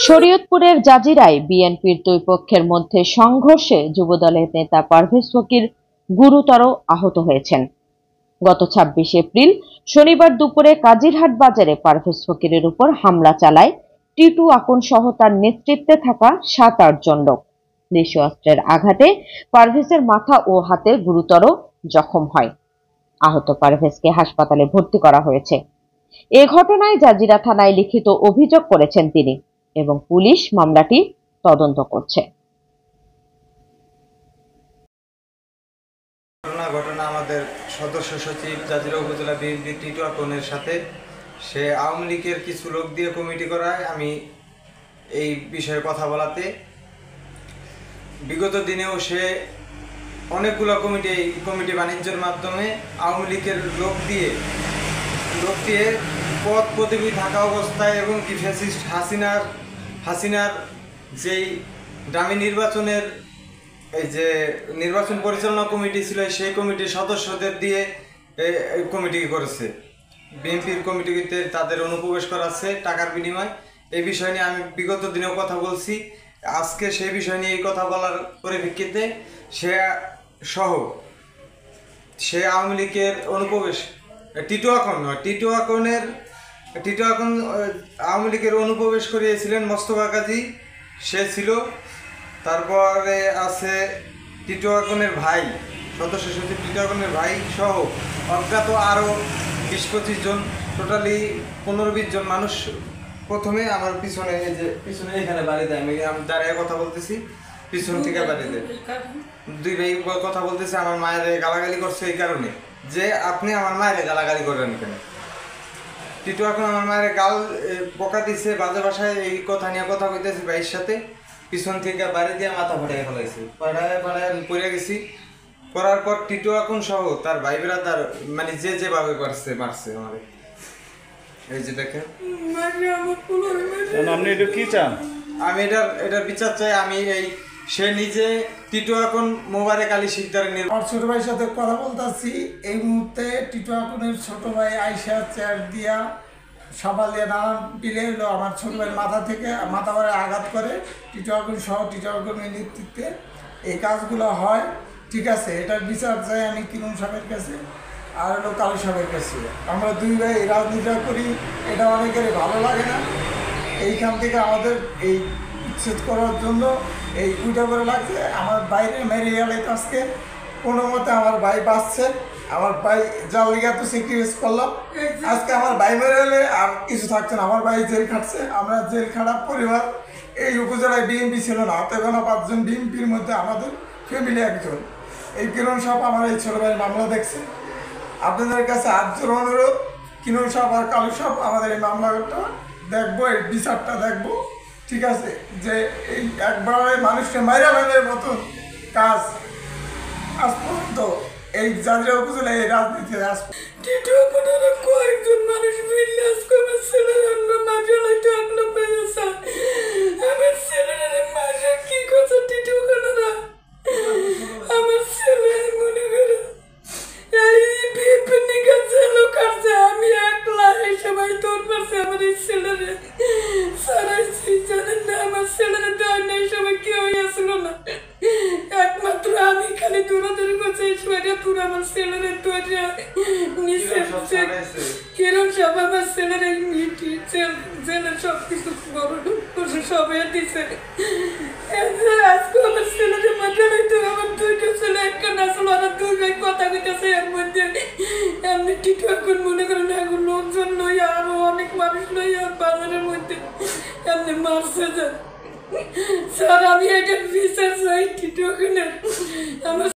শরীয়তপুরের জাজিরায় বিএনপির দুই পক্ষের মধ্যে সংঘর্ষে যুবদলের নেতা পারভেজ ফকির গুরুতর আহত হয়েছেন। গত ২৬ এপ্রিল শনিবার দুপুরে কাজিরহাট বাজারে পারভেজ ফকিরের উপর হামলা চালায় টিটু আকন সহ তার নেতৃত্বে থাকা ৭-৮ জন লোক। দেশীয় অস্ত্রের আঘাতে পারভেজের মাথা ও হাতে গুরুতর জখম হয়। আহত পারভেজকে হাসপাতালে ভর্তি করা হয়েছে। এ ঘটনায় জাজিরা থানায় লিখিত অভিযোগ করেছেন তিনি এবং পুলিশ মামলাটি তদন্ত করছে। ঘটনা আমাদের সদস্য সচিব জাজিরা উপজেলা বিএনপি টিটু আকনের সাথে সে আওয়ামী লীগের কিছু লোক দিয়ে কমিটি করায় আমি এই বিষয়ে কথা বলাতে বিগত দিনেও সে অনেকগুলো কমিটি বাণিজ্যের মাধ্যমে আওয়ামী লীগের লোক দিয়ে পদ পদবি থাকা অবস্থায় এবং কি ফ্যাসিস্ট হাসিনার যেই দামি নির্বাচনের এই যে নির্বাচন পরিচালনা কমিটি ছিল সেই কমিটির সদস্যদের দিয়ে কমিটি করেছে। বিএনপির কমিটিতে তাদের অনুপ্রবেশ করাচ্ছে টাকার বিনিময়। এই বিষয় নিয়ে আমি বিগত দিনেও কথা বলছি। আজকে সেই বিষয় নিয়ে এই কথা বলার পরিপ্রেক্ষিতে সে আওয়ামী লীগের অনুপ্রবেশ টিটু আকন আওয়ামী লীগের অনুপ্রবেশ করিয়েছিলেন মোস্তফা কাজী, সে ছিল। তারপরে আছে টিটু আকনের ভাই, সদস্য সচিব টিটু আকনের ভাই সহ অজ্ঞাত আরও ২০-২৫ জন, টোটালি ১৫-২০ জন মানুষ প্রথমে আমার পিছনে এখানে বাড়ি দেয়। আমি দাঁড়িয়ে কথা বলতেছি, পিছন থেকে বাড়ি দেয়। দুই ভাই কথা বলতেছে, আমার মায়ের গালাগালি করছে এই কারণে যে আপনি আমার মায়ের গালাগালি করেন কেন। টিটু এখন আমার মায়ের গাল বকা দিচ্ছে বাজে ভাষায়, এই কথা নিয়ে কথা কইতেছি ভাইয়ের সাথে। পিছন থেকে বাড়ি দিয়ে মাথা ফাটাই ফেলাইছে, পাড়ায় আমি পড়ে গেছি। পড়ার পর টিটু এখন সহ তার ভাই ব্রাদার মানে যেভাবে মারছে আমাদের। এই যে দেখেন, আপনি এটা কি চান? আমি এটার বিচার চাই। আমি সে নিজে টিটু আকন মোবারক আলী শিকদারের আমার ছোট ভাইয়ের সাথে কথা বলতেছি। এই মুহূর্তে টিটু আকনের ছোট ভাই আয়সা চেয়ার দিয়া সাবাল দিয়ে নানান পিলে হলো আমার ছোট ভাইয়ের মাথা ভরে আঘাত করে। টিটু আকন সহ টিটু আকনের নেতৃত্বে এই কাজগুলো হয়, ঠিক আছে। এটার বিচার চাই আমি কিরণ সাহেবের কাছে আর হলো কালু সাহেবের কাছে। আমরা দুই ভাই রাজনীতিটা করি, এটা অনেকেরই ভালো লাগে না। এইখান থেকে আমাদের এই উচ্ছেদ করার জন্য এই উইটা করে লাগছে। আমার বাইরে মেরে গেলে আজকে কোনো মতে আমার ভাই বাঁচছে। আমার ভাই যার লিগে তো স্যাক্রিফাইস করলাম, আজকে আমার ভাই মেরে গেলে আর কিছু থাকছে না। আমার ভাই জেল খাটছে, আমরা জেল খাটার পরিবার। এই উপজেলায় বিএনপি ছিল না, অত এখনো ৫ জন বিএনপির মধ্যে আমাদের ফ্যামিলি একজন। এই কিরণ সাহেব আমার এই ছোটো ভাইয়ের মামলা দেখছে। আপনাদের কাছে আর্যর অনুরোধ, কিরণ সাহেব আর কালু সাহেব আমাদের এই মামলাটা দেখবো, এই বিচারটা দেখবো, ঠিক আছে। যে এই একবারে মানুষকে মাইরা ফেলার মতন কাজ আজ পর্যন্ত এই জাজিরা উপজেলা এই রাজনীতি টিটু আকনের কয়েকজন মানুষ মিলে আজকে আমার ছেলেরা মাঝালাইতে আগলো পেয়েছে। আমার ছেলেরা মাঝে কি করছে টিটু আকনেরা, আমার ছেলে মনে করে এই বিএনপি নিকা জেলও কাটছে। আমি একলা এই সময় তোর পাশে আমার এই ছেলেরা সারাইছি, জানেন না আমার ছেলেরা দেয় না। এই সময় কেউ আসলো না, একমাত্র আমি খালি দূরাদূরি করছি। এই সময়টা পুরো আমার ছেলেরা তৈরি নিচে কিরণ সব আমার ছেলেরা জেলের সব কিছু সবাই দিছে। আজকে আমার ছেলেদের মধ্যে আমার দুইটা ছেলে একটা আসলো, আমার দুই ভাই কথা কইতেছে। এর মধ্যে এমনি টিটু এখন মনে করেন এখন লোকজন লইয়া আরো অনেক মানুষ লইয়া বাজারের মধ্যে এমনি মারছে। স্যার আমি এটা বিচার চাই টিটু আকনের। আমার